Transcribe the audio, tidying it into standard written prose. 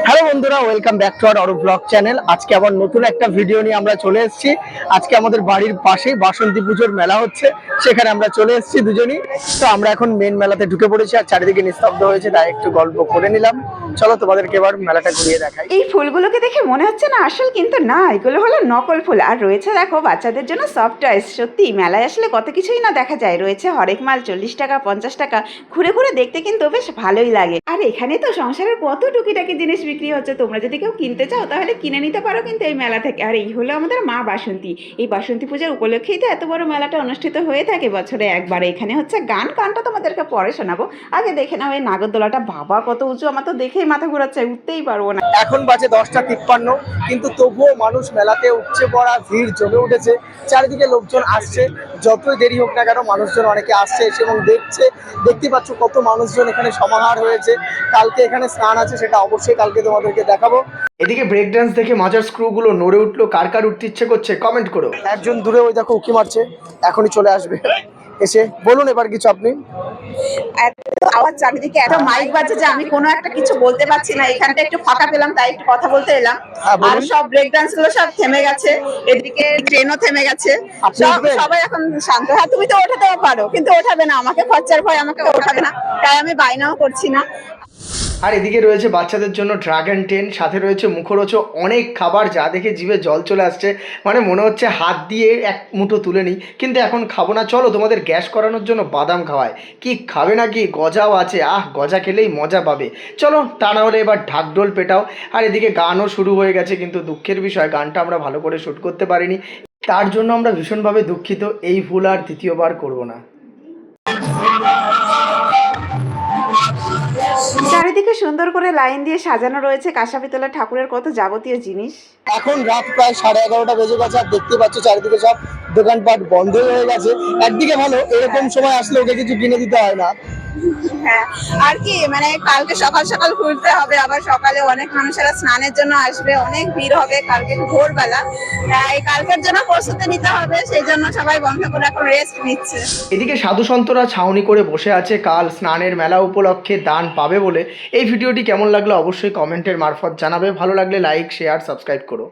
Hello বন্ধুরা, welcome back to our blog channel. আজকে আবার নতুন একটা ভিডিও নিয়ে আমরা চলে এসেছি। আজকে আমাদের বাড়ির পাশেই বাসন্তী পুজোর মেলা হচ্ছে, সেখানে আমরা চলে এসেছি দুজনই। তো আমরা এখন মেন মেলাতে ঢুকে পড়েছি, আর চারিদিকে নিস্তব্ধ হয়েছে, তাই একটু গল্প করে নিলাম। চলো তোমাদেরকে এবার মেলাটা ঘুরিয়ে দেখাই। এই ফুলগুলোকে দেখে মনে হচ্ছে না আসল, কিন্তু না, এগুলো হলো নকল ফুল। আর রয়েছে দেখো বাচ্চাদের জন্য সফট টয়েস। সত্যি মেলায় আসলে কত কিছুই না দেখা যায়। রয়েছে হরেক মাল 40 টাকা 50 টাকা, ঘুরে ঘুরে দেখতে কিন্তু বেশ ভালোই লাগে। আর এখানে তো সংসারের কত টুকিটাকি জিনিস বিক্রি হচ্ছে। তোমরা যদি কেউ কিনতে চাও তাহলে কিনে নিতে পারো কিন্তু এই মেলা থেকে। আর এই হলো আমাদের মা বাসন্তী। এই বাসন্তী পূজার উপলক্ষেই তো এত বড় মেলাটা অনুষ্ঠিত হয়ে থাকে বছরে একবার। এখানে হচ্ছে গানটা তোমাদেরকে পরে শোনাবো। আগে দেখে নাও এই নাগরদোলাটা, বাবা কত উঁচু, আমার তো দেখেই মাথা ঘুরাচ্ছে, উঠতেই পারবো না। এখন বাজে 10টা 53, কিন্তু তবুও মানুষ মেলাতে উপচে পড়া, ভিড় জমে উঠেছে। চারিদিকে লোকজন আসছে, যতই দেরি হোক না কেন মানুষজন অনেকে আসছে এবং দেখছে। দেখতে পাচ্ছ কত মানুষজন এখানে সমাহার হয়েছে। কালকে এখানে স্নান আছে, সেটা অবশ্যই কালকে তোমাদেরকে দেখাবো। এদিকে ব্রেক ডান্স দেখে মাজার স্ক্রু গুলো নড়ে উঠলো। কার কার উঠতে ইচ্ছে করছে কমেন্ট করো। একজন দূরে ওই দেখো উকি মারছে, এখনই চলে আসবে। এসে বলুন এবার কিছু আপনি। এত আওয়াজ চারিদিকে, এত মাইক বাজছে যে আমি কোনো একটা কিছু বলতে পারছি না। এখানটা একটু ফাঁকা পেলাম তাই একটু কথা বলতে এলাম। আর সব ব্রেক ডান্স গুলো সব থেমে গেছে, এদিকে ট্রেনও থেমে গেছে। সবাই এখন শান্ত। হ্যাঁ, তুমি তো ওঠাতেও পারো, কিন্তু ওঠাবে না, আমাকে খরচার ভয় আমাকে ওঠাবে না, তাই আমি বায়নাও করছি না। আর এদিকে রয়েছে বাচ্চাদের জন্য ড্রাগন ট্রেন, সাথে রয়েছে মুখরোচক অনেক খাবার, যা দেখে জিভে জল চলে আসছে। মানে মনে হচ্ছে হাত দিয়ে এক মুঠো তুলে নিই, কিন্তু এখন খাবো না। চলো তোমাদের গ্যাস করানোর জন্য বাদাম খাওয়ায়। কি খাবে নাকি? গজাও আছে, গজা খেলেই মজা পাবে। চলো, তা না হলে এবার ঢাকঢোল পেটাও। আর এদিকে গানও শুরু হয়ে গেছে, কিন্তু দুঃখের বিষয় গানটা আমরা ভালো করে শ্যুট করতে পারিনি। তার জন্য আমরা ভীষণভাবে দুঃখিত। এই ভুল আর দ্বিতীয়বার করবো না। চারিদিকে সুন্দর করে লাইন দিয়ে সাজানো রয়েছে কাঁসা পিতলের ঠাকুরের কত যাবতীয় জিনিস। এখন রাত প্রায় 11:30 বেজে গেছে, আর দেখতে পাচ্ছ চারিদিকে সব দোকানপাট বন্ধ হয়ে গেছে। একদিকে ভালো, এরকম সময় আসলে ওকে কিছু কিনে দিতে হয় না। হ্যাঁ, আর কি মানে কালকে সকাল সকাল ঘুরতে হবে, আবার সকালে অনেক মানুষেরা স্নানের জন্য আসবে, অনেক ভিড় হবে কালকে ভোরবেলা। তাই কালকের জন্য প্রস্তুতি নিতে হবে, সেই জন্য সবাই বন্ধ করে এখন রেস্ট নিচ্ছে। এদিকে সাধু সন্তরা ছাউনি করে বসে আছে কাল স্নানের মেলা উপলক্ষে দান পাবে বলে। এই ভিডিওটি কেমন লাগলো অবশ্যই কমেন্টের মারফত জানাবে। ভালো লাগলে লাইক, শেয়ার, সাবস্ক্রাইব করো।